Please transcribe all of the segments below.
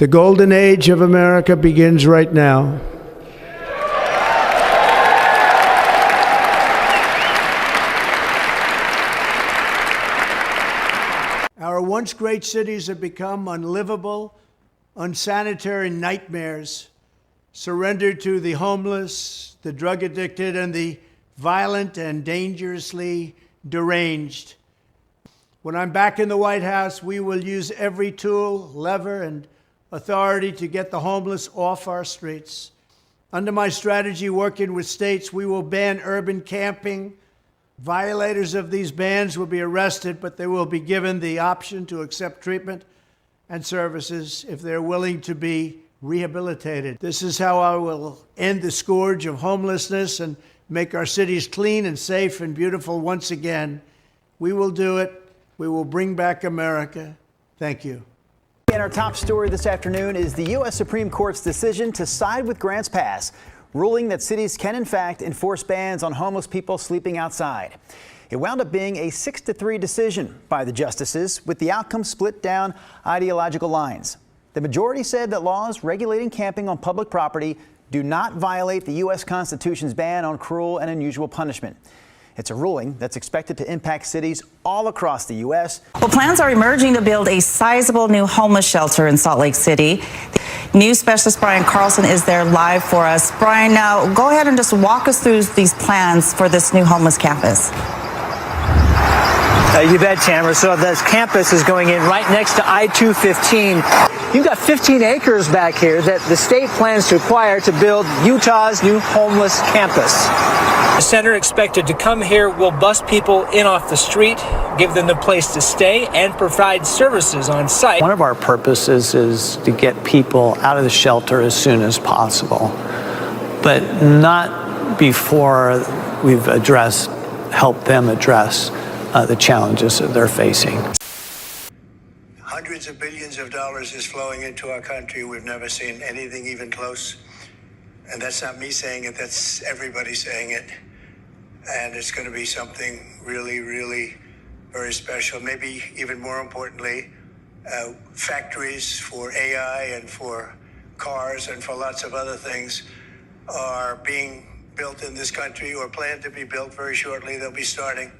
The golden age of America begins right now. Our once great cities have become unlivable, unsanitary nightmares, surrendered to the homeless, the drug addicted, and the violent and dangerously deranged. When I'm back in the White House, we will use every tool, lever, and authority to get the homeless off our streets. Under my strategy, working with states, we will ban urban camping. Violators of these bans will be arrested, but they will be given the option to accept treatment and services if they're willing to be rehabilitated. This is how I will end the scourge of homelessness and make our cities clean and safe and beautiful once again. We will do it. We will bring back America. Thank you. And our top story this afternoon is the U.S. Supreme Court's decision to side with Grants Pass, ruling that cities can in fact enforce bans on homeless people sleeping outside. It wound up being a 6-3 decision by the justices, with the outcome split down ideological lines. The majority said that laws regulating camping on public property do not violate the U.S. Constitution's ban on cruel and unusual punishment. It's a ruling that's expected to impact cities all across the U.S. Well, plans are emerging to build a sizable new homeless shelter in Salt Lake City. News specialist Brian Carlson is there live for us. Brian, now go ahead and just walk us through these plans for this new homeless campus. You bet, Tamara. So this campus is going in right next to I-215. You've got 15 acres back here that the state plans to acquire to build Utah's new homeless campus. The center expected to come here will bus people in off the street, give them the place to stay, and provide services on site. One of our purposes is to get people out of the shelter as soon as possible, but not before we've helped them address the challenges that they're facing. Hundreds of billions of dollars is flowing into our country. We've never seen anything even close. And that's not me saying it, that's everybody saying it. And it's going to be something really, really very special. Maybe even more importantly, factories for AI and for cars and for lots of other things are being built in this country or planned to be built very shortly. They'll be starting.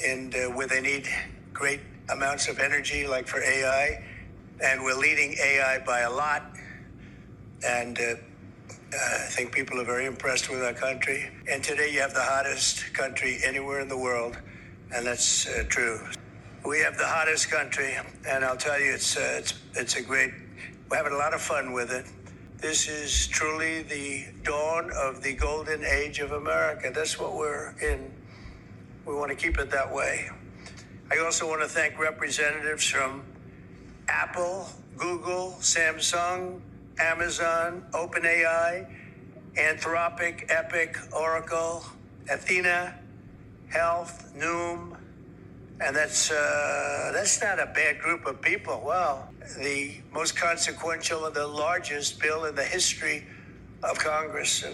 And where they need great amounts of energy, like for AI, and we're leading AI by a lot. And I think people are very impressed with our country. And today you have the hottest country anywhere in the world, and that's true. We have the hottest country, and I'll tell you, it's a great. We're having a lot of fun with it. This is truly the dawn of the golden age of America. That's what we're in. We want to keep it that way. I also want to thank representatives from Apple, Google, Samsung, Amazon, OpenAI, Anthropic, Epic, Oracle, Athena, Health, Noom, and that's not a bad group of people. Wow, the most consequential and the largest bill in the history of Congress.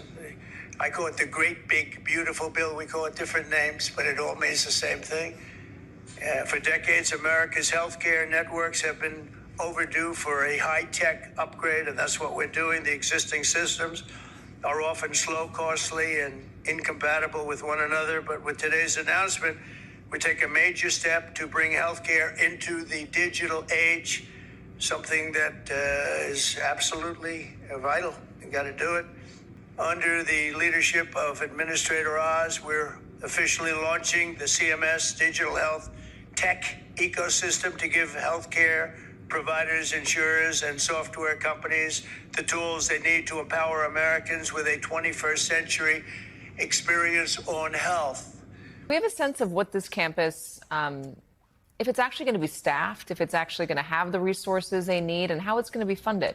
I call it the great, big, beautiful bill. We call it different names, but it all means the same thing. For decades, America's healthcare networks have been overdue for a high-tech upgrade, and that's what we're doing. The existing systems are often slow, costly, and incompatible with one another. But with today's announcement, we take a major step to bring healthcare into the digital age, something that is absolutely vital. You got to do it. Under the leadership of Administrator Oz, we're officially launching the CMS Digital Health Tech Ecosystem to give healthcare providers, insurers, and software companies the tools they need to empower Americans with a 21st century experience on health. We have a sense of what this campus, if it's actually going to be staffed, if it's actually going to have the resources they need, and how it's going to be funded.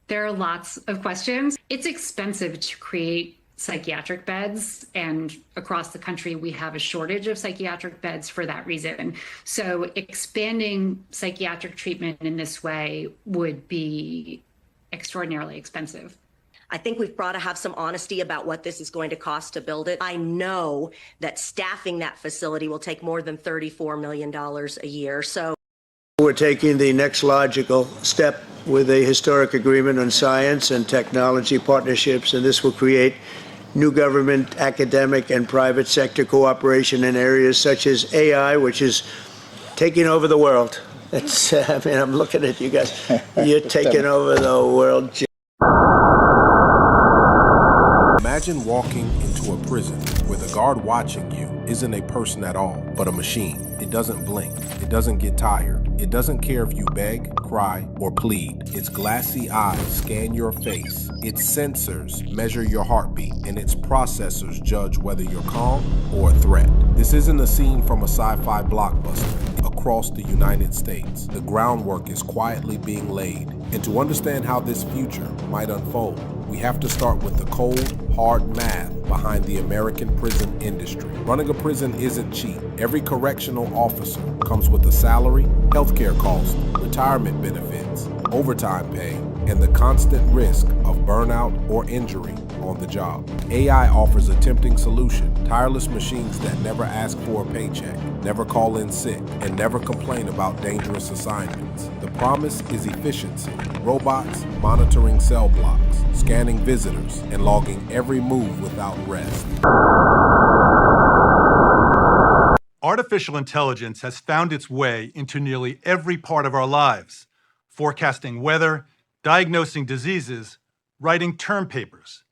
There are lots of questions. It's expensive to create psychiatric beds, and across the country we have a shortage of psychiatric beds for that reason. So expanding psychiatric treatment in this way would be extraordinarily expensive. I think we've got to have some honesty about what this is going to cost to build it. I know that staffing that facility will take more than $34 million a year. So We're taking the next logical step with a historic agreement on science and technology partnerships, and this will create new government, academic, and private sector cooperation in areas such as AI, which is taking over the world. It's, I mean, I'm looking at you guys. You're taking over the world. Imagine walking into a prison where the guard watching you isn't a person at all, but a machine. It doesn't blink. It doesn't get tired. It doesn't care if you beg, cry, or plead. Its glassy eyes scan your face. Its sensors measure your heartbeat, and its processors judge whether you're calm or a threat. This isn't a scene from a sci-fi blockbuster. Across the United States, the groundwork is quietly being laid. And to understand how this future might unfold, we have to start with the cold, hard math behind the American prison industry. Running a prison isn't cheap. Every correctional officer comes with a salary, healthcare costs, retirement benefits, overtime pay, and the constant risk of burnout or injury on the job. AI offers a tempting solution: tireless machines that never ask for a paycheck, never call in sick, and never complain about dangerous assignments. The promise is efficiency: robots monitoring cell blocks, scanning visitors, and logging every move without rest. Artificial intelligence has found its way into nearly every part of our lives, forecasting weather, diagnosing diseases, writing term papers.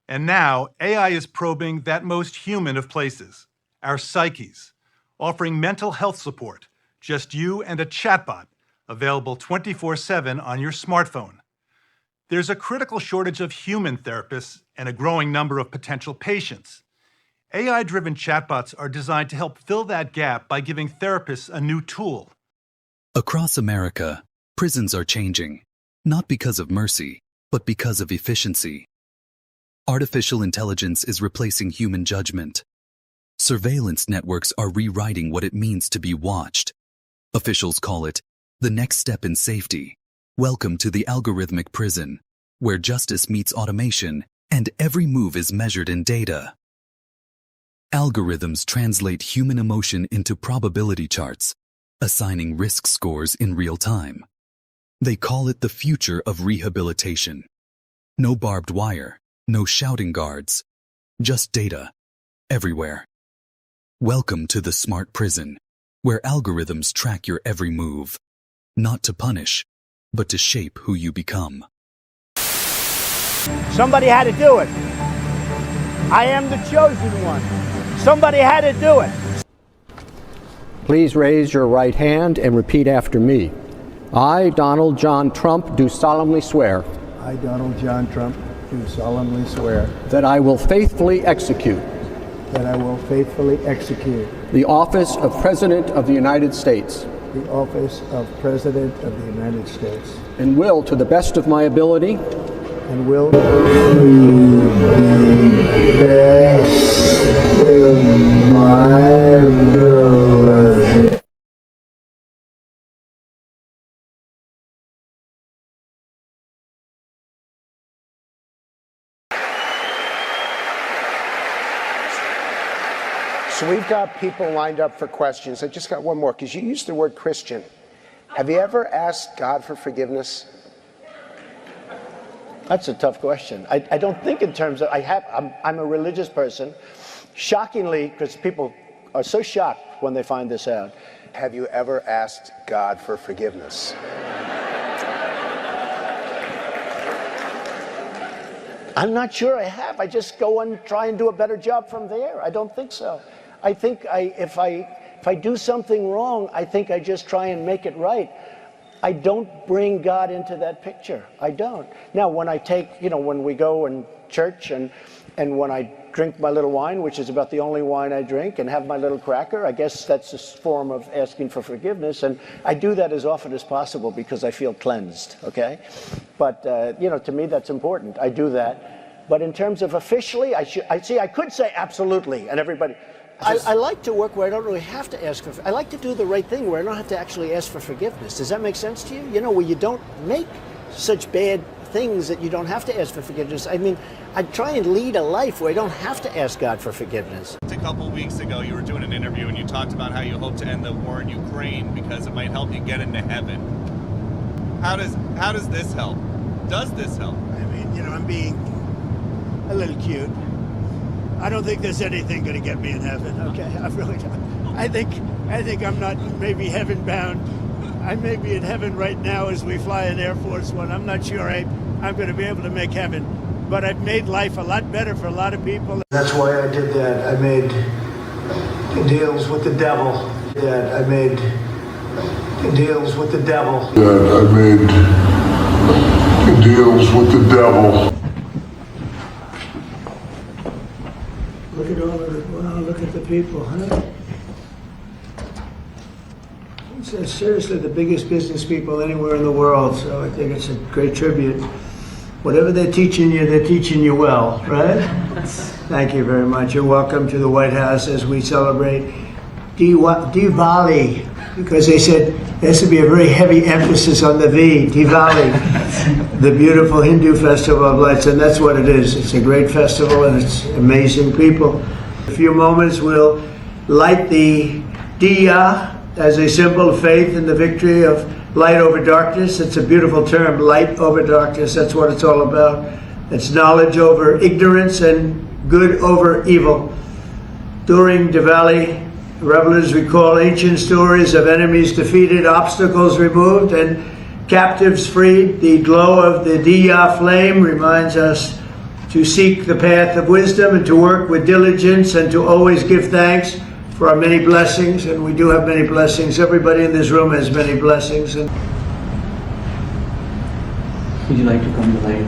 And now, AI is probing that most human of places, our psyches, offering mental health support, just you and a chatbot, available 24/7 on your smartphone. There's a critical shortage of human therapists and a growing number of potential patients. AI-driven chatbots are designed to help fill that gap by giving therapists a new tool. Across America, prisons are changing, not because of mercy, but because of efficiency. Artificial intelligence is replacing human judgment. Surveillance networks are rewriting what it means to be watched. Officials call it the next step in safety. Welcome to the algorithmic prison, where justice meets automation and every move is measured in data. Algorithms translate human emotion into probability charts, assigning risk scores in real time. They call it the future of rehabilitation. No barbed wire, no shouting guards, just data, everywhere. Welcome to the smart prison, where algorithms track your every move, not to punish, but to shape who you become. Somebody had to do it. I am the chosen one. Somebody had to do it. Please raise your right hand and repeat after me. I, Donald John Trump, do solemnly swear. I, Donald John Trump, do solemnly swear that I will faithfully execute that I will faithfully execute the office of President of the United States the office of President of the United States and will, to the best of my ability, and will to the best of my ability. So we've got people lined up for questions. I just got one more, because you used the word Christian. Have you ever asked God for forgiveness? That's a tough question. I don't think in terms of, I'm a religious person. Shockingly, because people are so shocked when they find this out. Have you ever asked God for forgiveness? I'm not sure I have. I just go and try and do a better job from there. I don't think so. I think if I do something wrong, I think I just try and make it right. I don't bring God into that picture. I don't. Now, when I take, when we go in church and when I drink my little wine, which is about the only wine I drink, and have my little cracker, I guess that's a form of asking for forgiveness. And I do that as often as possible because I feel cleansed, okay? But, to me, that's important. I do that. But in terms of officially, I could say absolutely, and everybody... I like to work where I don't really have to ask for. I like to do the right thing where I don't have to actually ask for forgiveness. Does that make sense to you? Where you don't make such bad things that you don't have to ask for forgiveness. I mean, I try and lead a life where I don't have to ask God for forgiveness. couple weeks ago you were doing an interview and you talked about how you hope to end the war in Ukraine because it might help you get into heaven. How does this help? Does this help? I mean, you know, I'm being a little cute. I don't think there's anything going to get me in heaven. Okay, I really don't. I think I'm not maybe heaven bound. I may be in heaven right now as we fly in Air Force One. I'm not sure I'm going to be able to make heaven, but I've made life a lot better for a lot of people. That's why I did that. I made deals with the devil. I made deals with the devil. I made deals with the devil. Look at all of it. Wow, look at the people, huh? It's seriously the biggest business people anywhere in the world, so I think it's a great tribute. Whatever they're teaching you well, right? Thank you very much. You're welcome to the White House as we celebrate Diwali, because they said there has to be a very heavy emphasis on the V, Diwali, the beautiful Hindu festival of lights, and that's what it is. It's a great festival and it's amazing people. In a few moments we'll light the Diya as a symbol of faith in the victory of light over darkness. It's a beautiful term, light over darkness. That's what it's all about. It's knowledge over ignorance and good over evil. During Diwali, revelers recall ancient stories of enemies defeated, obstacles removed, and captives freed. The glow of the Diya flame reminds us to seek the path of wisdom and to work with diligence and to always give thanks for our many blessings, and we do have many blessings. Everybody in this room has many blessings. And would you like to come to light?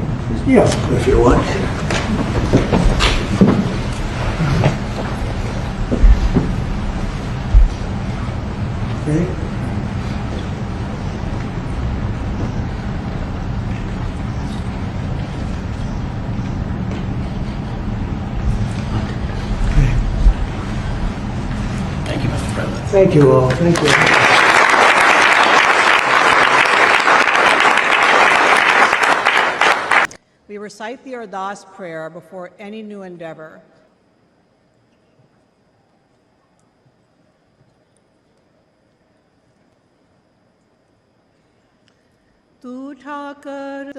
yeah, if you want. Okay. Thank you all. Thank you. We recite the Ardas prayer before any new endeavor. Tu Thakur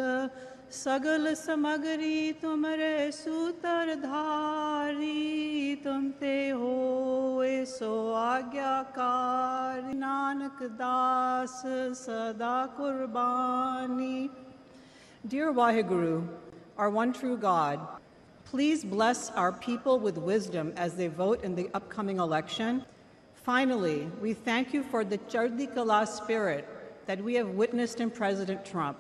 सगल समगरी तुमरे सूतर धारी तुम ते होए सो आज्ञाकारी नानक दास सदा कुर्बानी. Dear Waheguru, our one true God, please bless our people with wisdom as they vote in the upcoming election. Finally, we thank you for the Chardi Kala spirit that we have witnessed in President Trump.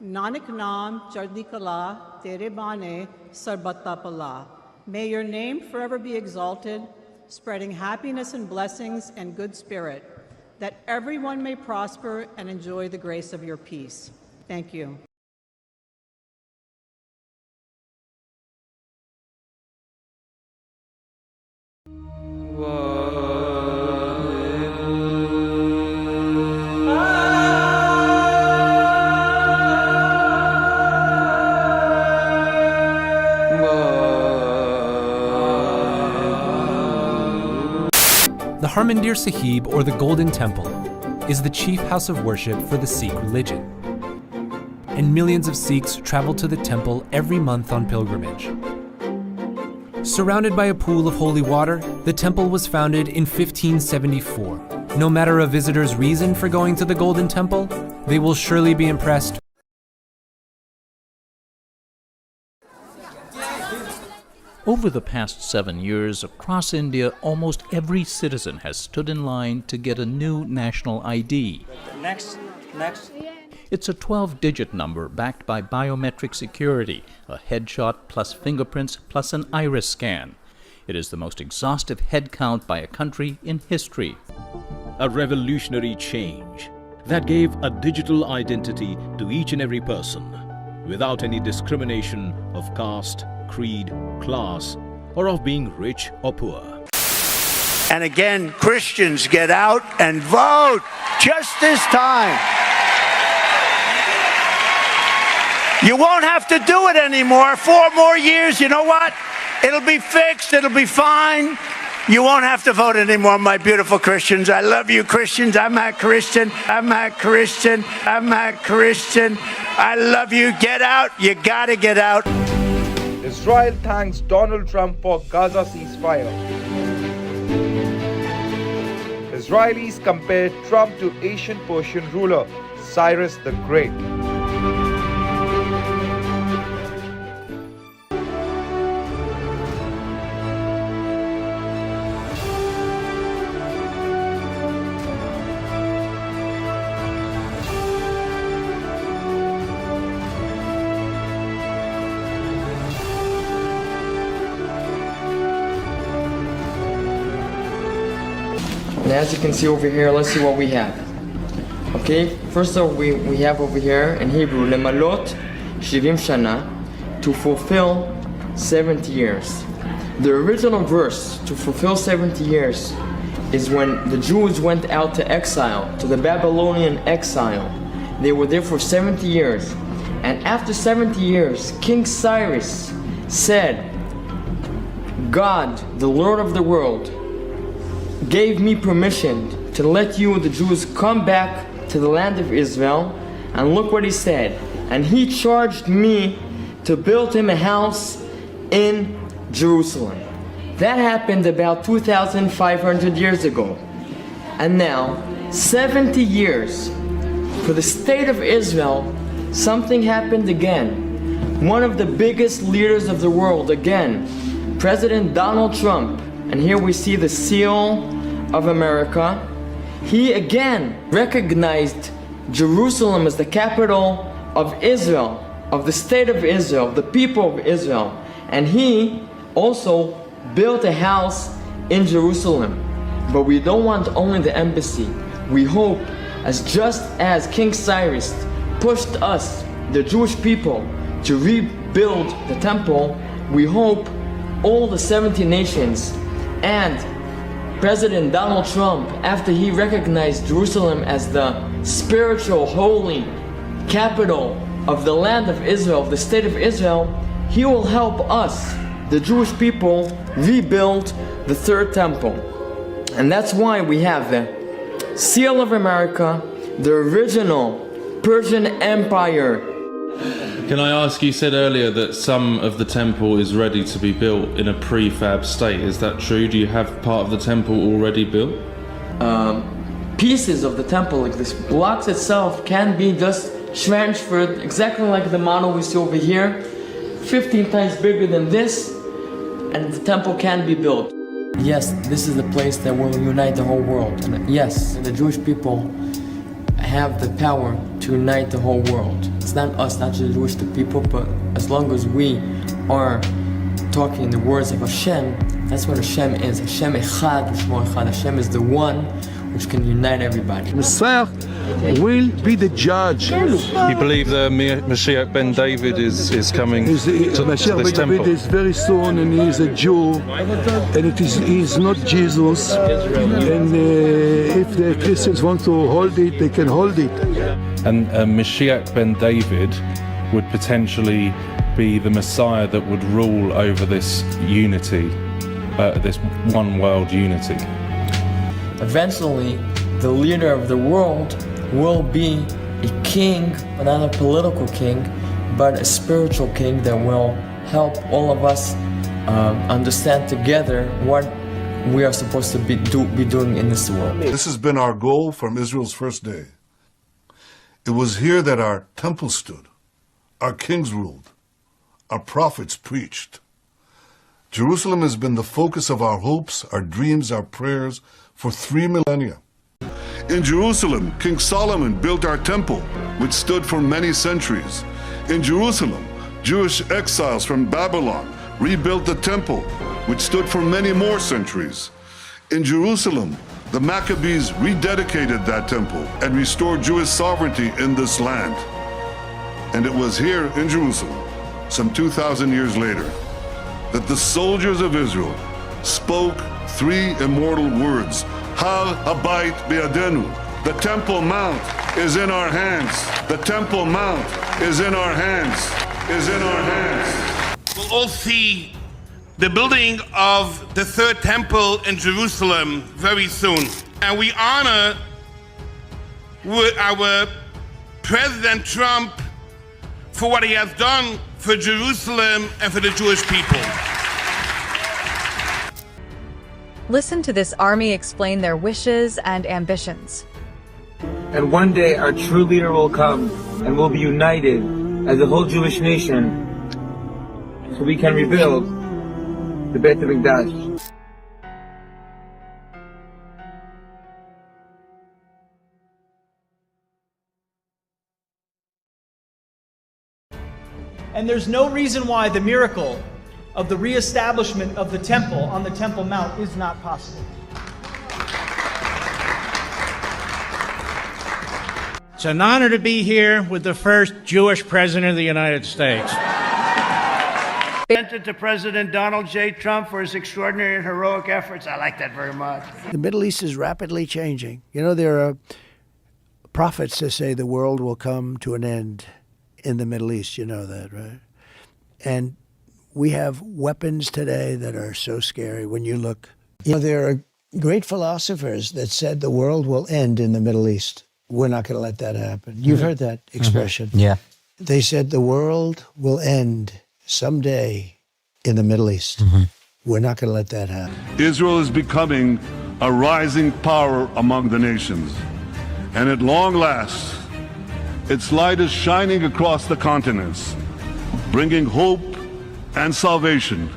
Nanak Naam Chardi Kala Tere Bane Sarbata Pala. May your name forever be exalted, spreading happiness and blessings and good spirit, that everyone may prosper and enjoy the grace of your peace. Thank you. The Harmandir Sahib, or the Golden Temple, is the chief house of worship for the Sikh religion. And millions of Sikhs travel to the temple every month on pilgrimage. Surrounded by a pool of holy water, the temple was founded in 1574. No matter a visitor's reason for going to the Golden Temple, they will surely be impressed. Over the past 7 years, across India, almost every citizen has stood in line to get a new national ID. Next. It's a 12-digit number backed by biometric security, a headshot plus fingerprints plus an iris scan. It is the most exhaustive head count by a country in history. A revolutionary change that gave a digital identity to each and every person, without any discrimination of caste, creed, class, or of being rich or poor. And again, Christians, get out and vote just this time. You won't have to do it anymore. 4 more years, you know what? It'll be fixed, it'll be fine. You won't have to vote anymore, my beautiful Christians. I love you, Christians. I'm a Christian. I'm a Christian. I'm a Christian. I love you. Get out. You gotta get out. Israel thanks Donald Trump for Gaza ceasefire. Israelis compare Trump to ancient Persian ruler Cyrus the Great. And as you can see over here, let's see what we have. Okay, first of all, we have over here in Hebrew, Lemalot Shivim Shana, to fulfill 70 years. The original verse, to fulfill 70 years, is when the Jews went out to exile, to the Babylonian exile. They were there for 70 years. And after 70 years, King Cyrus said, God, the Lord of the world, gave me permission to let you, the Jews, come back to the land of Israel. And look what he said. And he charged me to build him a house in Jerusalem. That happened about 2,500 years ago. And now, 70 years for the state of Israel, something happened again. One of the biggest leaders of the world, again, President Donald Trump, and here we see the seal of America. He again recognized Jerusalem as the capital of Israel, of the state of Israel, the people of Israel. And he also built a house in Jerusalem. But we don't want only the embassy. We hope, just as King Cyrus pushed us, the Jewish people, to rebuild the temple, we hope all the 70 nations and President Donald Trump, after he recognized Jerusalem as the spiritual, holy capital of the land of Israel, of the state of Israel, he will help us, the Jewish people, rebuild the third temple. And that's why we have the seal of America, the original Persian Empire. Can I ask, you said earlier that some of the temple is ready to be built in a prefab state. Is that true? Do you have part of the temple already built? Pieces of the temple, like this blocks itself, can be just transferred exactly like the model we see over here, 15 times bigger than this, and the temple can be built. Yes, this is the place that will unite the whole world. And yes, the Jewish people have the power to unite the whole world. It's not us, not just the Jewish people, but as long as we are talking the words of Hashem, that's what Hashem is. Hashem Echad, Hashem is the one which can unite everybody. Messiah will be the judge. You believe the Mashiach ben David is coming to Mashiach this ben temple? David is very soon, and he is a Jew, and he is not Jesus. And if the Christians want to hold it, they can hold it. And Mashiach ben David would potentially be the Messiah that would rule over this unity, this one world unity. Eventually, the leader of the world will be a king, not a political king, but a spiritual king that will help all of us understand together what we are supposed to be doing in this world. This has been our goal from Israel's first day. It was here that our temple stood, our kings ruled, our prophets preached. Jerusalem has been the focus of our hopes, our dreams, our prayers for 3 millennia. In Jerusalem, King Solomon built our temple, which stood for many centuries. In Jerusalem, Jewish exiles from Babylon rebuilt the temple, which stood for many more centuries. In Jerusalem, the Maccabees rededicated that temple and restored Jewish sovereignty in this land. And it was here in Jerusalem, some 2,000 years later, that the soldiers of Israel spoke 3 immortal words, Har Habayit Be'adenu. The Temple Mount is in our hands. The Temple Mount is in our hands. Is in our hands. We'll all see the building of the third temple in Jerusalem very soon. And we honor our President Trump for what he has done for Jerusalem and for the Jewish people. Listen to this army explain their wishes and ambitions. And one day our true leader will come and we'll be united as a whole Jewish nation so we can rebuild the Beit HaMikdash. And there's no reason why the miracle of the reestablishment of the temple on the Temple Mount is not possible. It's an honor to be here with the first Jewish president of the United States. Presented to President Donald J. Trump for his extraordinary and heroic efforts. I like that very much. The Middle East is rapidly changing. You know, there are prophets that say the world will come to an end in the Middle East. You know that, right? And we have weapons today that are so scary when you look. You know, there are great philosophers that said the world will end in the Middle East. We're not going to let that happen. You've heard that expression. Yeah. They said the world will end someday in the Middle East. We're not going to let that happen. Israel is becoming a rising power among the nations. And at long last, its light is shining across the continents, bringing hope and salvation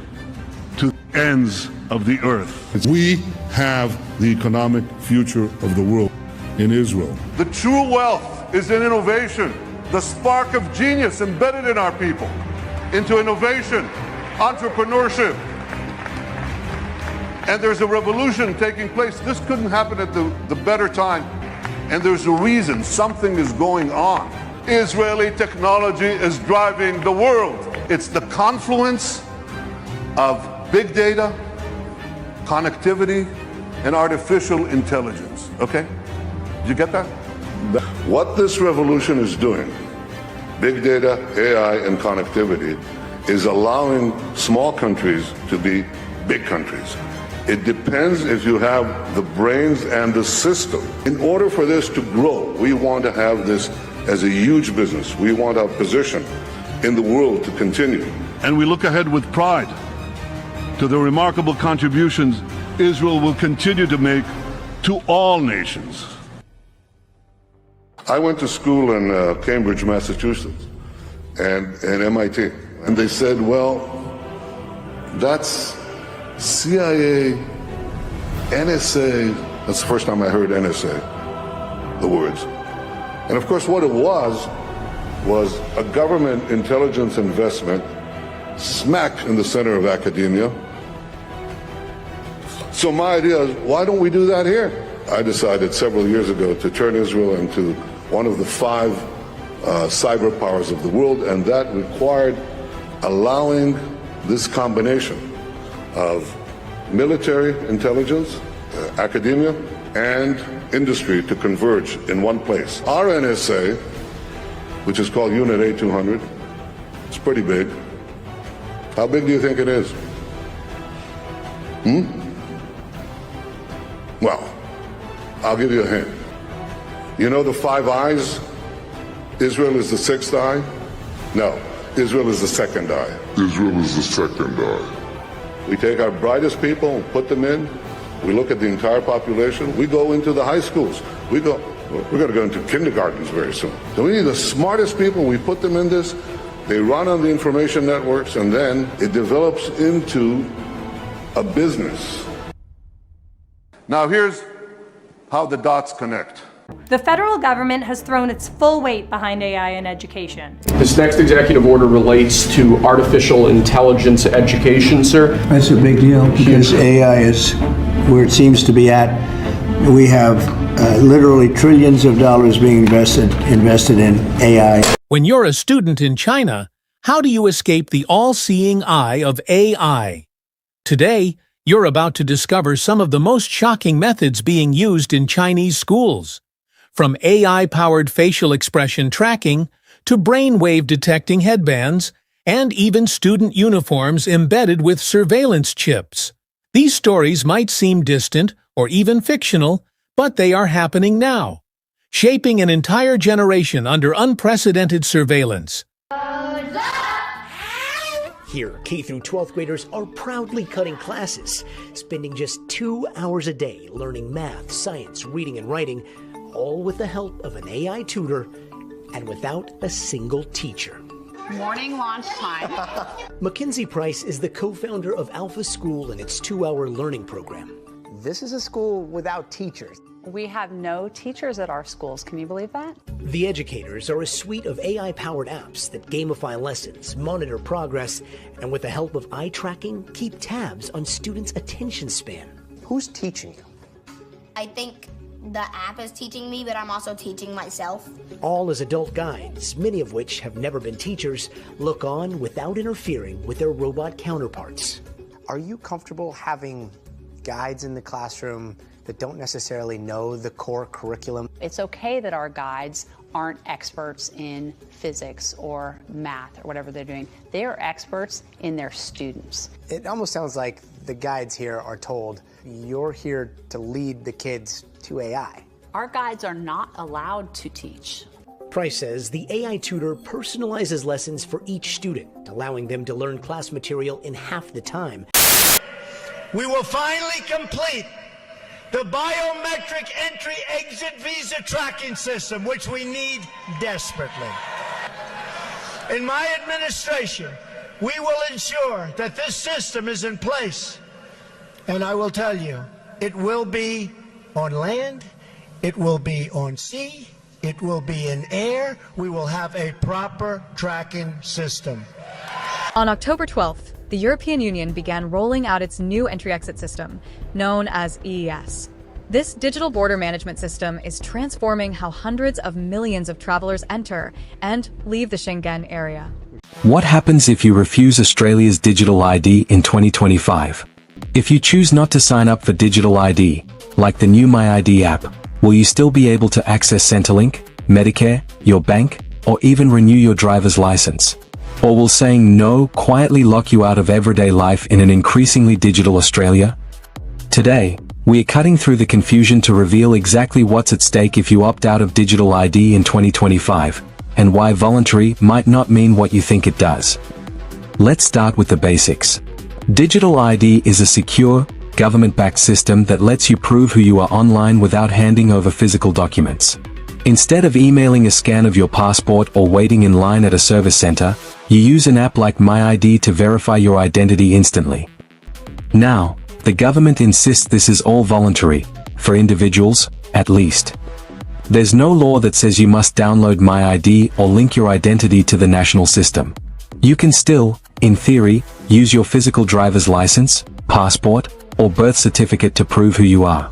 to the ends of the earth. We have the economic future of the world in Israel. The true wealth is in innovation, the spark of genius embedded in our people, into innovation, entrepreneurship. And there's a revolution taking place. This couldn't happen at the better time. And there's a reason. Something is going on. Israeli technology is driving the world. It's the confluence of big data, connectivity, and artificial intelligence. Okay? Did you get that? What this revolution is doing, big data, AI, and connectivity, is allowing small countries to be big countries. It depends if you have the brains and the system. In order for this to grow, we want to have this as a huge business. We want our position in the world to continue. And we look ahead with pride to the remarkable contributions Israel will continue to make to all nations. I went to school in Cambridge, Massachusetts, and MIT. And they said, well, that's CIA, NSA. That's the first time I heard NSA, the words. And of course, what it was a government intelligence investment smack in the center of academia. So my idea is, why don't we do that here? I decided several years ago to turn Israel into one of the 5 cyber powers of the world, and that required allowing this combination of military intelligence, academia, and industry to converge in one place. Our NSA, which is called Unit A200, it's pretty big. How big do you think it is? Well, I'll give you a hint. You know the 5 eyes? Israel is the 6th eye? No, Israel is the 2nd eye. Israel is the 2nd eye. We take our brightest people and put them in. We look at the entire population. We go into the high schools. We're going to go into kindergartens very soon. So we need the smartest people. We put them in this. They run on the information networks, and then it develops into a business. Now here's how the dots connect. The federal government has thrown its full weight behind AI in education. This next executive order relates to artificial intelligence education, sir. That's a big deal because AI is where it seems to be at. We have literally trillions of dollars being invested in AI. When you're a student in China, how do you escape the all-seeing eye of AI? Today, you're about to discover some of the most shocking methods being used in Chinese schools. From AI-powered facial expression tracking to brainwave detecting headbands and even student uniforms embedded with surveillance chips. These stories might seem distant or even fictional, but they are happening now, shaping an entire generation under unprecedented surveillance. Here, K through 12th graders are proudly cutting classes, spending just 2 hours a day learning math, science, reading, and writing, all with the help of an AI tutor and without a single teacher. Morning launch time. Mackenzie Price is the co-founder of Alpha School and its 2-hour learning program. This is a school without teachers. We have no teachers at our schools. Can you believe that? The Educators are a suite of AI-powered apps that gamify lessons, monitor progress, and with the help of eye tracking, keep tabs on students' attention span. Who's teaching you? I think the app is teaching me, but I'm also teaching myself. All as adult guides, many of which have never been teachers, look on without interfering with their robot counterparts. Are you comfortable having guides in the classroom that don't necessarily know the core curriculum? It's okay that our guides aren't experts in physics or math or whatever they're doing. They are experts in their students. It almost sounds like the guides here are told, you're here to lead the kids to AI. Our guides are not allowed to teach. Price says the AI tutor personalizes lessons for each student, allowing them to learn class material in half the time. We will finally complete the biometric entry-exit visa tracking system, which we need desperately. In my administration, we will ensure that this system is in place. And I will tell you, it will be on land, it will be on sea, it will be in air. We will have a proper tracking system. On October 12th, the European Union began rolling out its new entry-exit system, known as EES. This digital border management system is transforming how hundreds of millions of travelers enter and leave the Schengen area. What happens if you refuse Australia's digital ID in 2025? If you choose not to sign up for digital ID, like the new MyID app, will you still be able to access Centrelink, Medicare, your bank, or even renew your driver's license? Or will saying no quietly lock you out of everyday life in an increasingly digital Australia? Today, we are cutting through the confusion to reveal exactly what's at stake if you opt out of digital ID in 2025, and why voluntary might not mean what you think it does. Let's start with the basics. Digital ID is a secure, government-backed system that lets you prove who you are online without handing over physical documents. Instead of emailing a scan of your passport or waiting in line at a service center, you use an app like MyID to verify your identity instantly. Now, the government insists this is all voluntary, for individuals, at least. There's no law that says you must download MyID or link your identity to the national system. You can still, in theory, use your physical driver's license, passport, or birth certificate to prove who you are.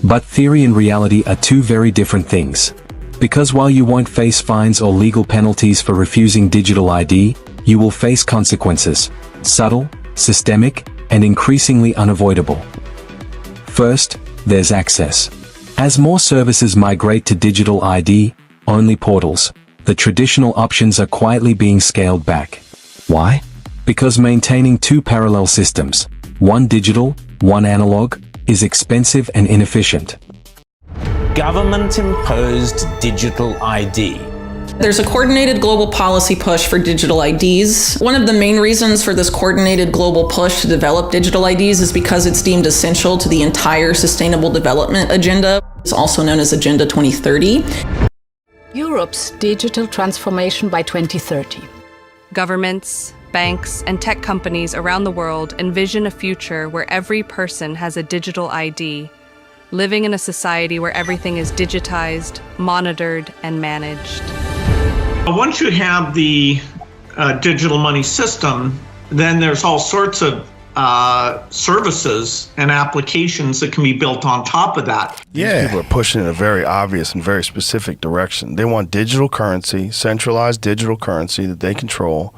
But theory and reality are two very different things. Because while you won't face fines or legal penalties for refusing digital ID, you will face consequences, subtle, systemic, and increasingly unavoidable. First, there's access. As more services migrate to digital ID-only portals, the traditional options are quietly being scaled back. Why? Because maintaining two parallel systems, one digital, one analog, is expensive and inefficient. Government-imposed digital ID. There's a coordinated global policy push for digital IDs. One of the main reasons for this coordinated global push to develop digital IDs is because it's deemed essential to the entire Sustainable Development Agenda. It's also known as Agenda 2030. Europe's digital transformation by 2030. Governments, banks, and tech companies around the world envision a future where every person has a digital ID, living in a society where everything is digitized, monitored, and managed. Once you have the digital money system, then there's all sorts of services and applications that can be built on top of that. Yeah. People are pushing in a very obvious and very specific direction. They want digital currency, centralized digital currency that they control,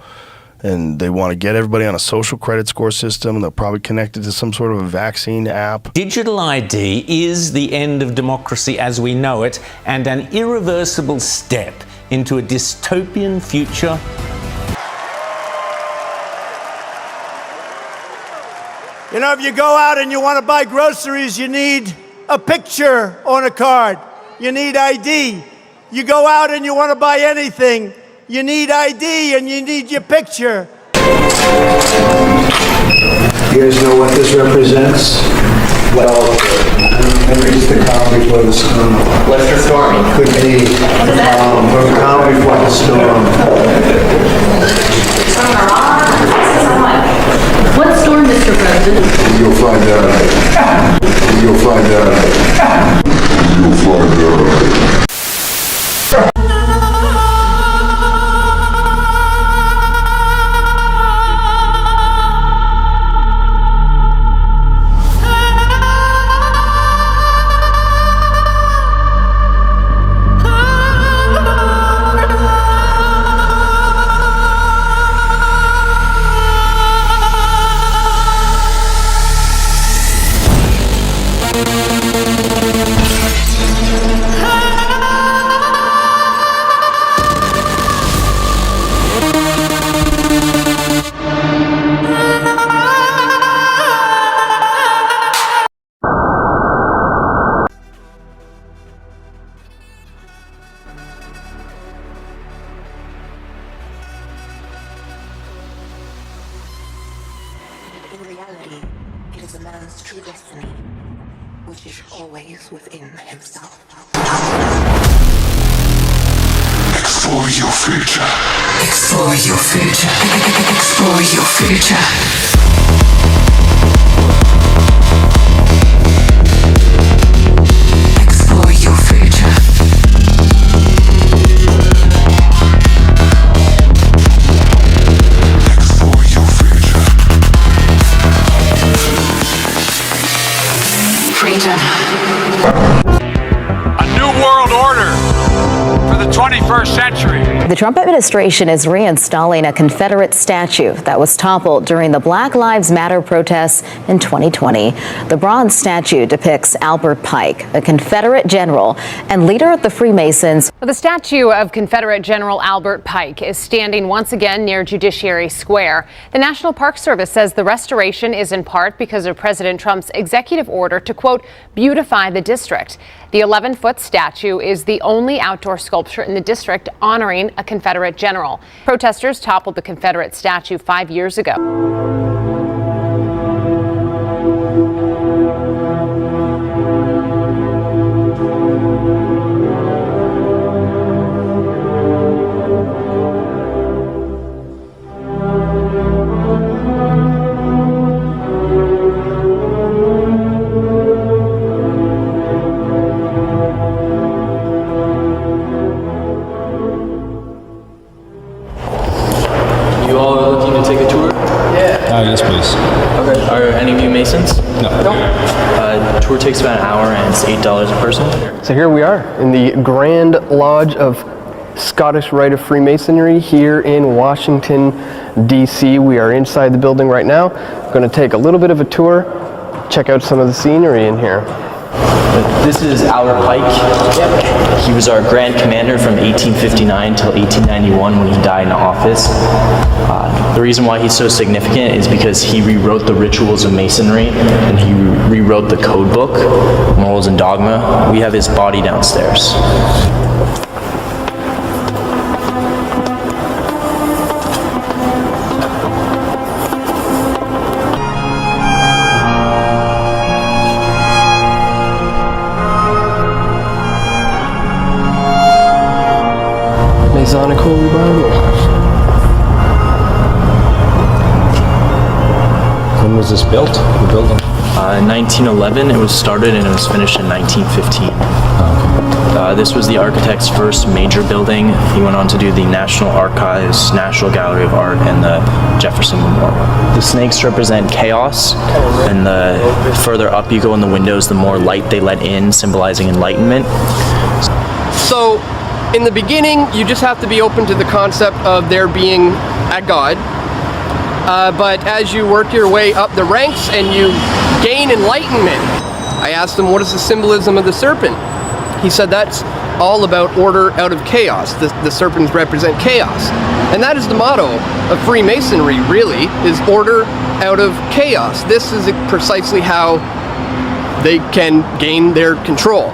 and they want to get everybody on a social credit score system. They'll probably connect it to some sort of a vaccine app. Digital ID is the end of democracy as we know it, and an irreversible step into a dystopian future. You know, if you go out and you want to buy groceries, you need a picture on a card. You need ID. You go out and you want to buy anything, you need ID and you need your picture. You guys know what this represents? Well, it's the calm before the storm. What's the storm? Could be the calm before the storm. What storm, Mr. President? You'll find out. You'll find out. You'll find out. In reality, it is a man's true destiny, which is always within himself. Explore your future. Explore your future. Explore your future. Explore your future. Explore your future. Freedom. A new world order for the 21st century. The Trump administration is reinstalling a Confederate statue that was toppled during the Black Lives Matter protests in 2020. The bronze statue depicts Albert Pike, a Confederate general and leader of the Freemasons. The statue of Confederate General Albert Pike is standing once again near Judiciary Square. The National Park Service says the restoration is in part because of President Trump's executive order to, quote, beautify the district. The 11-foot statue is the only outdoor sculpture in the district honoring a Confederate general. Protesters toppled the Confederate statue 5 years ago. Yes, please. Okay. Are any of you Masons? No. Tour takes about an hour and it's $8 a person. So here we are in the Grand Lodge of Scottish Rite of Freemasonry here in Washington, D.C. We are inside the building right now. Going to take a little bit of a tour, check out some of the scenery in here. This is Albert Pike. He was our Grand Commander from 1859 till 1891 when he died in office. The reason why he's so significant is because he rewrote the rituals of Masonry and he rewrote the code book, Morals and Dogma. We have his body downstairs. Masonic Holy Bible. When was this built? The building? 1911. It was started and it was finished in 1915. This was the architect's first major building. He went on to do the National Archives, National Gallery of Art, and the Jefferson Memorial. The snakes represent chaos, and the further up you go in the windows, the more light they let in, symbolizing enlightenment. So, in the beginning, you just have to be open to the concept of there being a God. But as you work your way up the ranks and you gain enlightenment, I asked him, what is the symbolism of the serpent? He said that's all about order out of chaos. The serpents represent chaos. And that is the motto of Freemasonry, really, is order out of chaos. This is precisely how they can gain their control.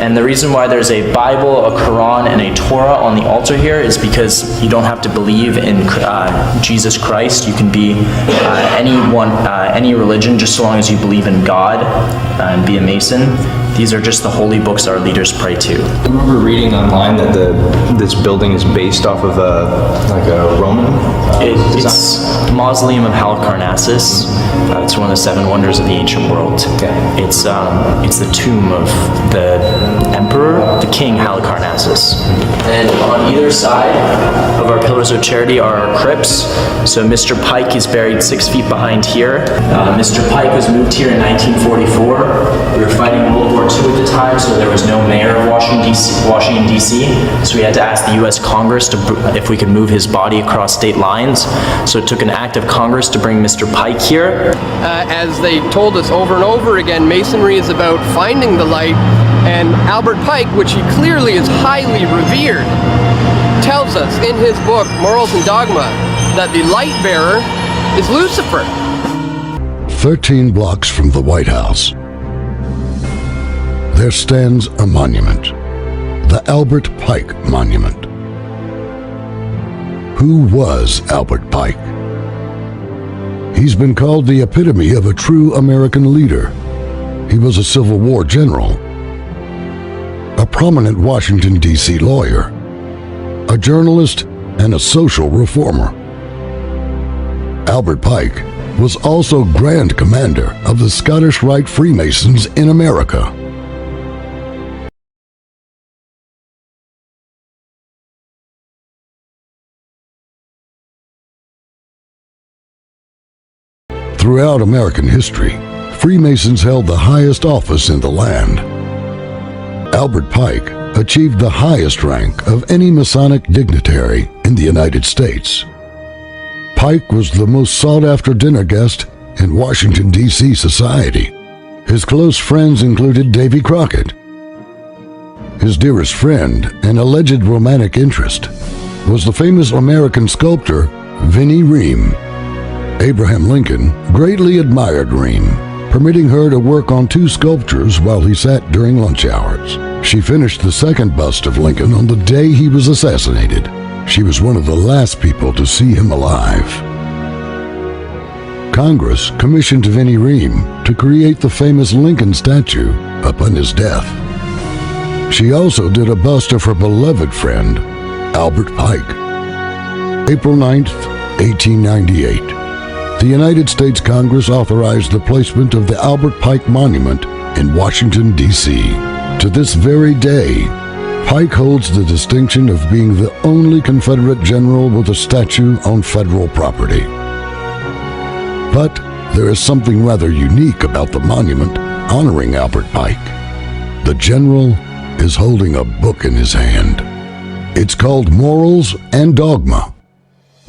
And the reason why there's a Bible, a Quran, and a Torah on the altar here is because you don't have to believe in Jesus Christ. You can be any religion, just so long as you believe in God and be a Mason. These are just the holy books our leaders pray to. I remember reading online that this building is based off of a Roman It's Mausoleum of Halicarnassus. It's one of the 7 wonders of the ancient world. Okay. It's the tomb of the emperor, the king Halicarnassus. And on either side of our pillars of charity are our crypts. So Mr. Pike is buried 6 feet behind here. Mr. Pike was moved here in 1944. We were fighting World War II at the time, so there was no mayor of Washington, D.C. So we had to ask the U.S. Congress if we could move his body across state lines. So it took an act of Congress to bring Mr. Pike here. As they told us over and over again, Masonry is about finding the light, and Albert Pike, which he clearly is highly revered, tells us in his book, Morals and Dogma, that the light bearer is Lucifer. 13 blocks from the White House, there stands a monument, the Albert Pike Monument. Who was Albert Pike? He's been called the epitome of a true American leader. He was a Civil War general, a prominent Washington, D.C. lawyer, a journalist, and a social reformer. Albert Pike was also Grand Commander of the Scottish Rite Freemasons in America. Throughout American history, Freemasons held the highest office in the land. Albert Pike achieved the highest rank of any Masonic dignitary in the United States. Pike was the most sought-after dinner guest in Washington, D.C. society. His close friends included Davy Crockett. His dearest friend and alleged romantic interest was the famous American sculptor Vinnie Ream. Abraham Lincoln greatly admired Ream, permitting her to work on 2 sculptures while he sat during lunch hours. She finished the second bust of Lincoln on the day he was assassinated. She was one of the last people to see him alive. Congress commissioned Vinnie Ream to create the famous Lincoln statue upon his death. She also did a bust of her beloved friend, Albert Pike. April 9th, 1898. The United States Congress authorized the placement of the Albert Pike Monument in Washington, D.C. To this very day, Pike holds the distinction of being the only Confederate general with a statue on federal property. But there is something rather unique about the monument honoring Albert Pike. The general is holding a book in his hand. It's called Morals and Dogma.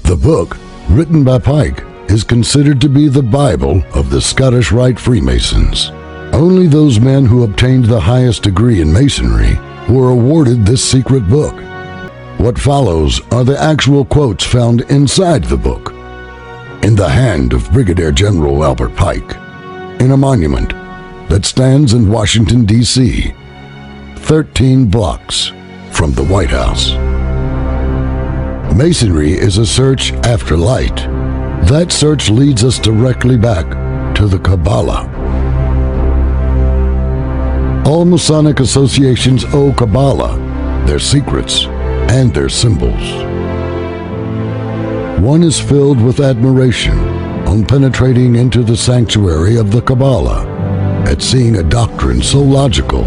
The book, written by Pike, is considered to be the Bible of the Scottish Rite Freemasons. Only those men who obtained the highest degree in Masonry were awarded this secret book. What follows are the actual quotes found inside the book, in the hand of Brigadier General Albert Pike, in a monument that stands in Washington, D.C., 13 blocks from the White House. Masonry is a search after light. That search leads us directly back to the Kabbalah. All Masonic associations owe Kabbalah their secrets and their symbols. One is filled with admiration on penetrating into the sanctuary of the Kabbalah, at seeing a doctrine so logical,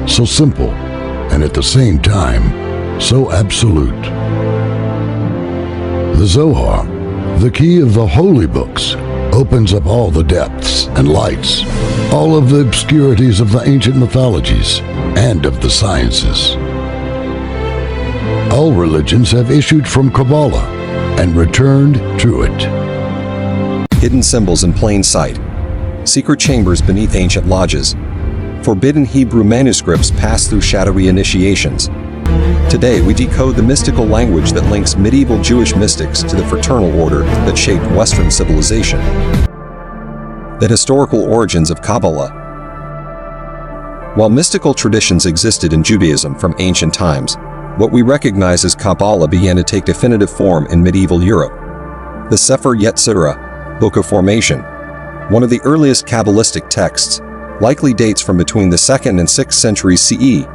so simple, and at the same time, so absolute. The Zohar, the key of the holy books, opens up all the depths and lights, all of the obscurities of the ancient mythologies and of the sciences. All religions have issued from Kabbalah and returned to it. Hidden symbols in plain sight, secret chambers beneath ancient lodges, forbidden Hebrew manuscripts passed through shadowy initiations. Today, we decode the mystical language that links medieval Jewish mystics to the fraternal order that shaped Western civilization. The historical origins of Kabbalah. While mystical traditions existed in Judaism from ancient times, what we recognize as Kabbalah began to take definitive form in medieval Europe. The Sefer Yetzirah, Book of Formation, one of the earliest Kabbalistic texts, likely dates from between the 2nd and 6th centuries CE,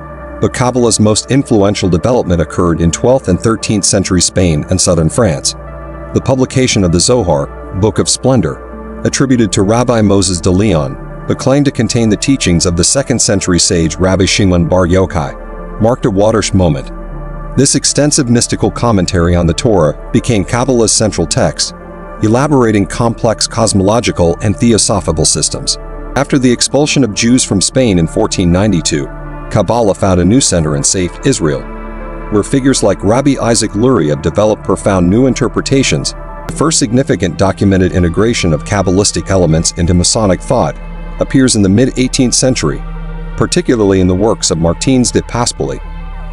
but Kabbalah's most influential development occurred in 12th and 13th century Spain and southern France. The publication of the Zohar, Book of Splendor, attributed to Rabbi Moses de Leon, but claimed to contain the teachings of the 2nd century sage Rabbi Shimon Bar Yochai, marked a watershed moment. This extensive mystical commentary on the Torah became Kabbalah's central text, elaborating complex cosmological and theosophical systems. After the expulsion of Jews from Spain in 1492, Kabbalah found a new center in Safe, Israel, where figures like Rabbi Isaac Luria developed profound new interpretations. The first significant documented integration of Kabbalistic elements into Masonic thought appears in the mid-18th century, particularly in the works of Martins de Paspoli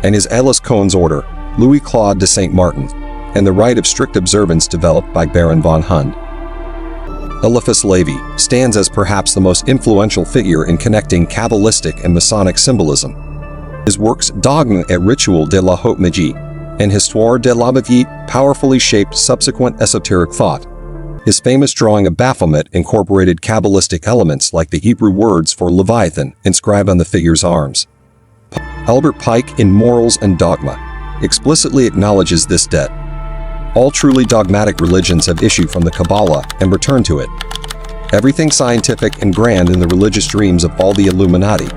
and his Elis Cohen's order, Louis Claude de Saint Martin, and the rite of strict observance developed by Baron von Hund. Eliphas Levi stands as perhaps the most influential figure in connecting Kabbalistic and Masonic symbolism. His works Dogme et Rituel de la Haute Magie and Histoire de la Magie powerfully shaped subsequent esoteric thought. His famous drawing of Baphomet incorporated Kabbalistic elements like the Hebrew words for Leviathan inscribed on the figure's arms. Albert Pike in Morals and Dogma explicitly acknowledges this debt. All truly dogmatic religions have issued from the Kabbalah and returned to it. Everything scientific and grand in the religious dreams of all the Illuminati,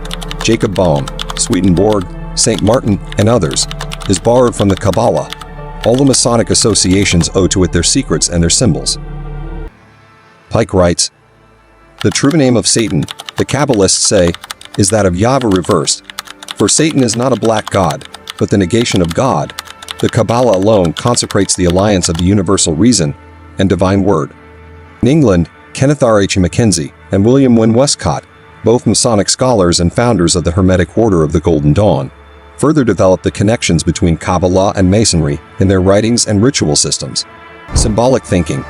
Jacob Boehme, Swedenborg, St. Martin, and others, is borrowed from the Kabbalah. All the Masonic associations owe to it their secrets and their symbols. Pike writes, "The true name of Satan, the Kabbalists say, is that of Yahweh reversed. For Satan is not a black god, but the negation of God. The Kabbalah alone consecrates the alliance of the universal reason and divine word." In England, Kenneth R. H. Mackenzie and William Wynne Westcott, both Masonic scholars and founders of the Hermetic Order of the Golden Dawn, further developed the connections between Kabbalah and Masonry in their writings and ritual systems. Symbolic thinking.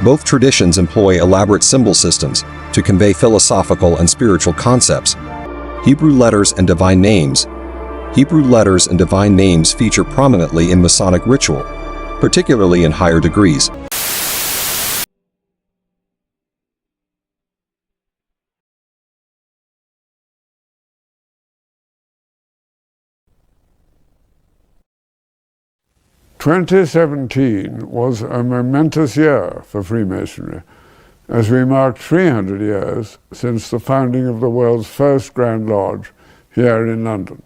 Both traditions employ elaborate symbol systems to convey philosophical and spiritual concepts. Hebrew letters and divine names. Hebrew letters and divine names feature prominently in Masonic ritual, particularly in higher degrees. "2017 was a momentous year for Freemasonry, as we marked 300 years since the founding of the world's first Grand Lodge here in London.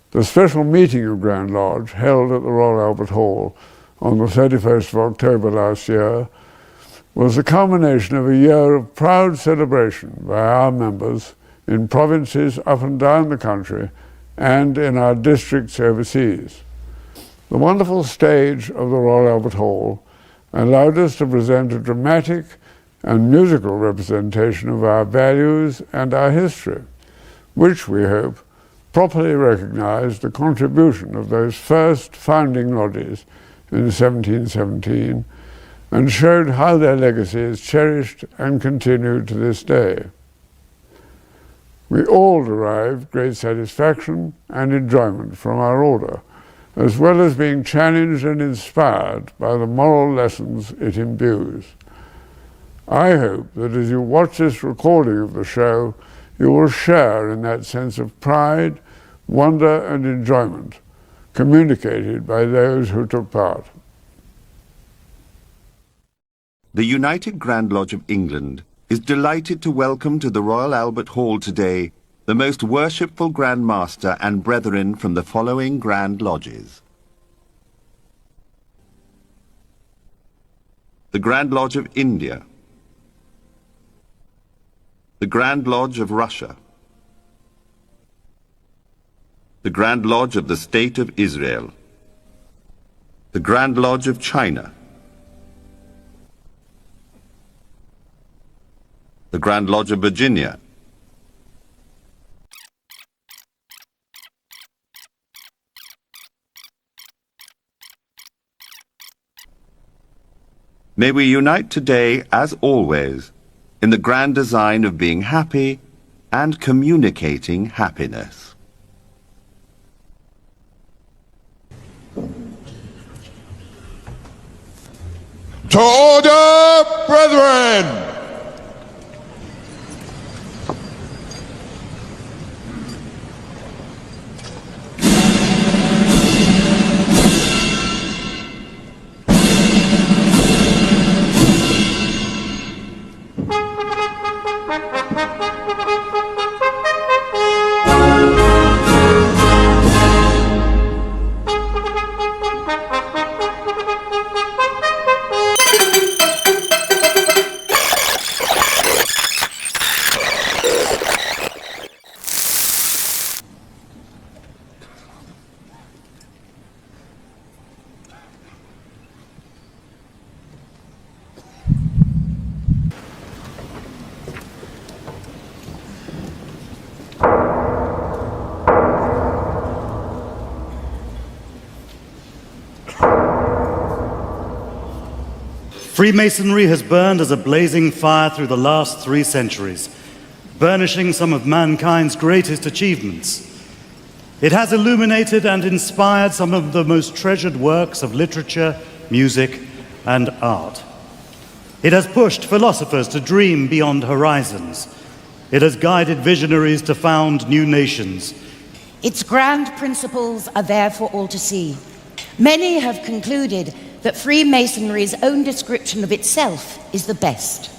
The special meeting of Grand Lodge, held at the Royal Albert Hall on the 31st of October last year, was the culmination of a year of proud celebration by our members in provinces up and down the country and in our districts overseas. The wonderful stage of the Royal Albert Hall allowed us to present a dramatic and musical representation of our values and our history, which we hope properly recognized the contribution of those first founding lodges in 1717 and showed how their legacy is cherished and continued to this day. We all derived great satisfaction and enjoyment from our order, as well as being challenged and inspired by the moral lessons it imbues. I hope that as you watch this recording of the show, you will share in that sense of pride, wonder, and enjoyment communicated by those who took part. The United Grand Lodge of England is delighted to welcome to the Royal Albert Hall today the most worshipful Grand Master and brethren from the following Grand Lodges. The Grand Lodge of India, the Grand Lodge of Russia, the Grand Lodge of the State of Israel, the Grand Lodge of China, the Grand Lodge of Virginia, May we unite today, as always, in the grand design of being happy and communicating happiness. To order, brethren! Freemasonry has burned as a blazing fire through the last 3 centuries, burnishing some of mankind's greatest achievements. It has illuminated and inspired some of the most treasured works of literature, music, and art. It has pushed philosophers to dream beyond horizons. It has guided visionaries to found new nations. Its grand principles are there for all to see. Many have concluded that Freemasonry's own description of itself is the best.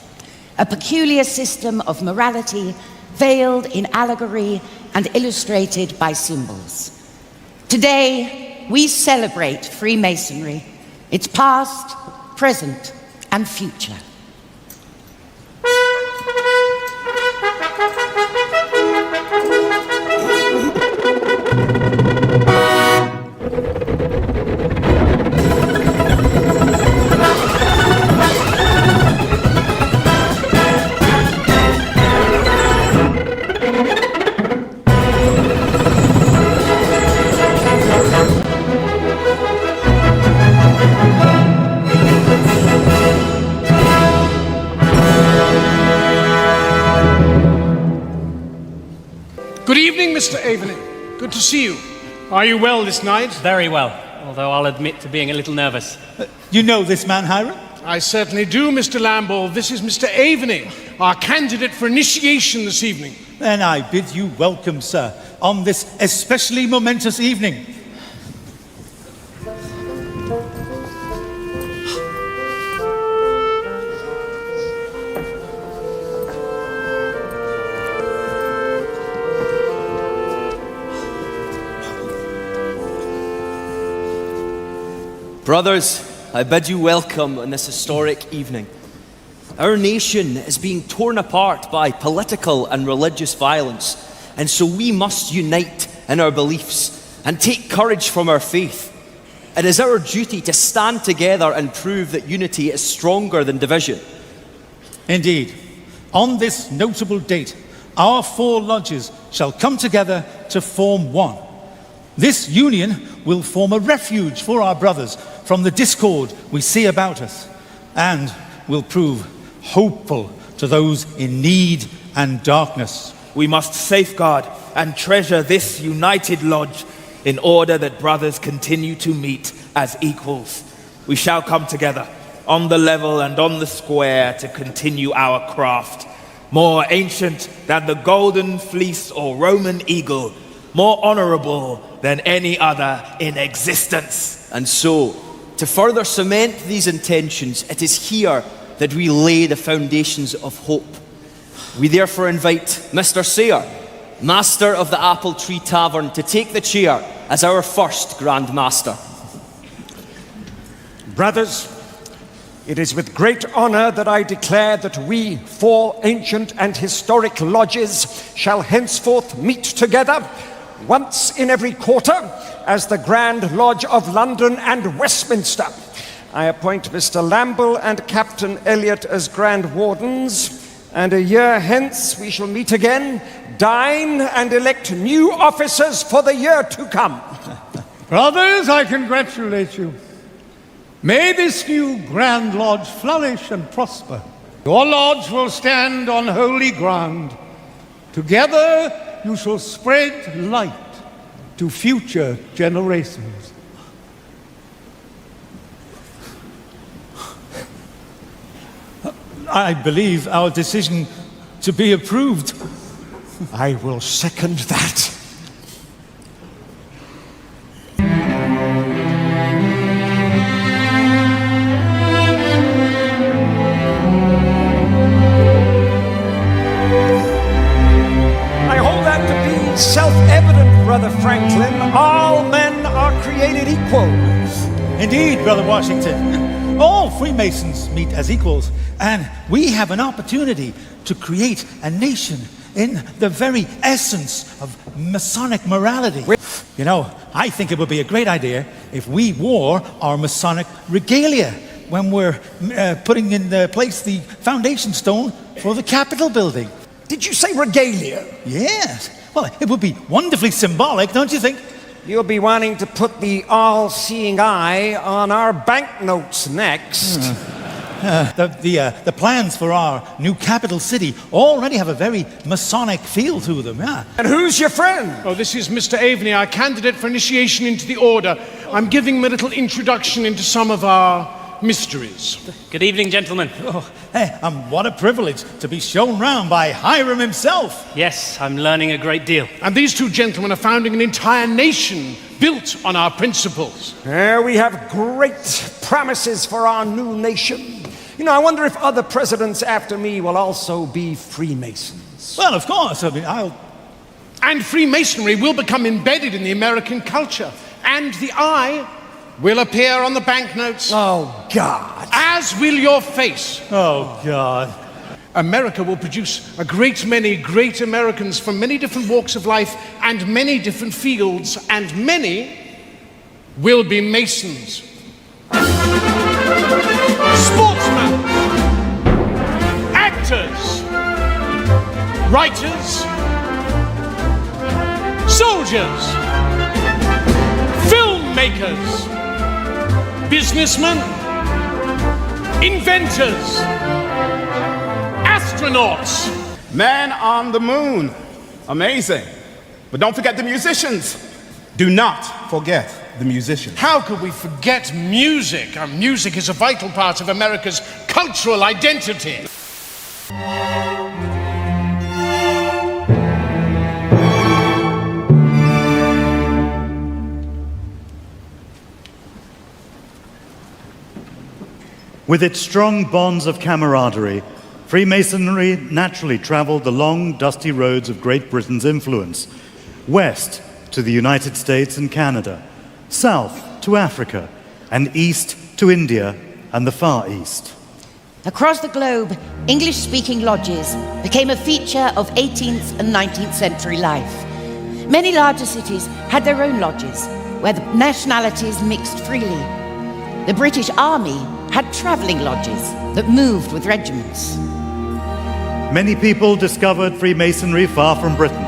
A peculiar system of morality veiled in allegory and illustrated by symbols. Today, we celebrate Freemasonry, its past, present, and future. Good evening, Mr. Aveling. Good to see you. Are you well this night? Very well, although I'll admit to being a little nervous. You know this man, Hiram? I certainly do, Mr. Lamble. This is Mr. Avening, our candidate for initiation this evening. Then I bid you welcome, sir, on this especially momentous evening. Brothers, I bid you welcome on this historic evening. Our nation is being torn apart by political and religious violence, and so we must unite in our beliefs and take courage from our faith. It is our duty to stand together and prove that unity is stronger than division. Indeed, on this notable date, our 4 lodges shall come together to form one. This union will form a refuge for our brothers from the discord we see about us, and will prove hopeful to those in need and darkness. We must safeguard and treasure this united lodge in order that brothers continue to meet as equals. We shall come together on the level and on the square to continue our craft, more ancient than the golden fleece or Roman eagle, more honorable than any other in existence. And so, to further cement these intentions, it is here that we lay the foundations of hope. We therefore invite Mr. Sayre, Master of the Apple Tree Tavern, to take the chair as our first Grand Master. Brothers, it is with great honor that I declare that we 4 ancient and historic lodges shall henceforth meet together once in every quarter as the Grand Lodge of London and Westminster. I appoint Mr. Lamble and Captain Elliot as Grand Wardens, and a year hence we shall meet again, dine, and elect new officers for the year to come. Brothers, I congratulate you. May this new Grand Lodge flourish and prosper. Your lodge will stand on holy ground. Together you shall spread light to future generations. I believe our decision to be approved. I will second that. I hold that to be self-evident, Brother Franklin. All men are created equal. Indeed, Brother Washington. All Freemasons meet as equals, and we have an opportunity to create a nation in the very essence of Masonic morality. You know, I think it would be a great idea if we wore our Masonic regalia when we're putting in place the foundation stone for the Capitol building. Did you say regalia? Yes. Well, it would be wonderfully symbolic, don't you think? You'll be wanting to put the all-seeing eye on our banknotes next. The plans for our new capital city already have a very Masonic feel to them, yeah. And who's your friend? Oh, this is Mr. Aveney, our candidate for initiation into the order. I'm giving him a little introduction into some of our mysteries. Good evening, gentlemen. Oh, hey, what a privilege to be shown round by Hiram himself. Yes, I'm learning a great deal. And these two gentlemen are founding an entire nation built on our principles. We have great promises for our new nation. You know, I wonder if other presidents after me will also be Freemasons. Well, of course. I mean, And Freemasonry will become embedded in the American culture. And the eye will appear on the banknotes. Oh, God. As will your face. Oh, God. America will produce a great many great Americans from many different walks of life and many different fields, and many will be Masons. Sportsmen, actors, writers, soldiers, filmmakers, businessmen, inventors, astronauts. Man on the moon. Amazing. But don't forget the musicians. Do not forget the musicians. How could we forget music? Music is a vital part of America's cultural identity. With its strong bonds of camaraderie, Freemasonry naturally traveled the long, dusty roads of Great Britain's influence, west to the United States and Canada, south to Africa, and east to India and the Far East. Across the globe, English-speaking lodges became a feature of 18th and 19th century life. Many larger cities had their own lodges, where the nationalities mixed freely. The British Army had travelling lodges that moved with regiments. Many people discovered Freemasonry far from Britain.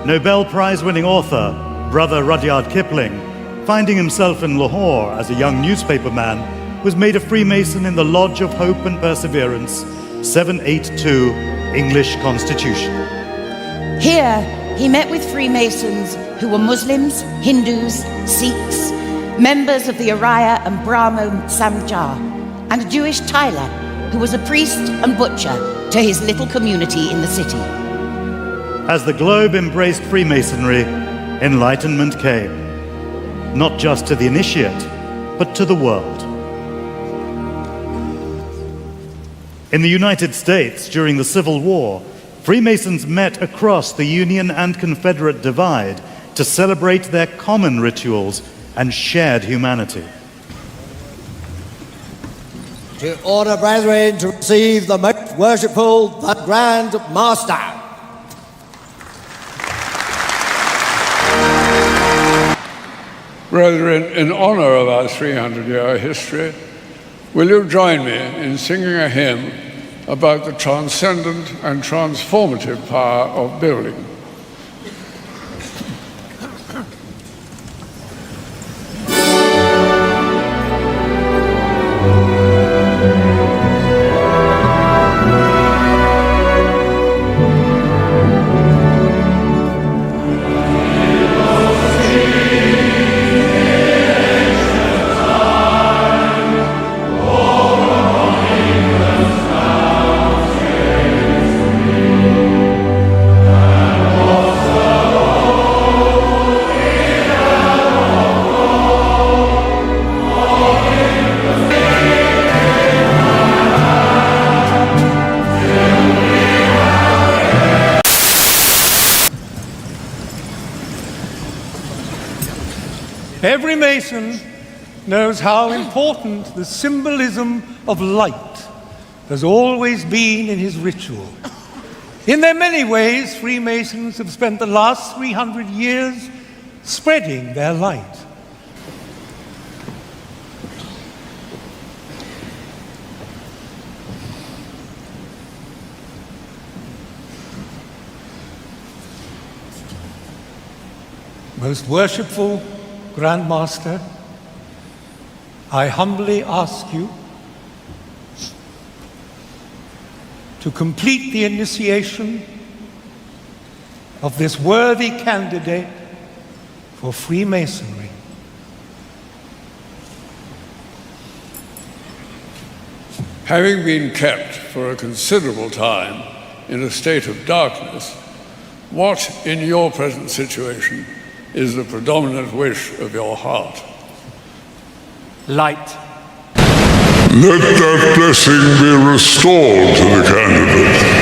Nobel Prize-winning author, Brother Rudyard Kipling, finding himself in Lahore as a young newspaperman, was made a Freemason in the Lodge of Hope and Perseverance, 782 English Constitution. Here, he met with Freemasons who were Muslims, Hindus, Sikhs, members of the Arya and Brahmo Samaj, and a Jewish tiler who was a priest and butcher to his little community in the city. As the globe embraced Freemasonry, enlightenment came, not just to the initiate, but to the world. In the United States, during the Civil War, Freemasons met across the Union and Confederate divide to celebrate their common rituals and shared humanity. To order, brethren, to receive the most worshipful, the Grand Master. Brethren, in honor of our 300-year history, will you join me in singing a hymn about the transcendent and transformative power of building? knows how important the symbolism of light has always been in his ritual. In their many ways, Freemasons have spent the last 300 years spreading their light. Most worshipful Grand Master, I humbly ask you to complete the initiation of this worthy candidate for Freemasonry. Having been kept for a considerable time in a state of darkness, what in your present situation is the predominant wish of your heart? Light. Let that blessing be restored to the candidate.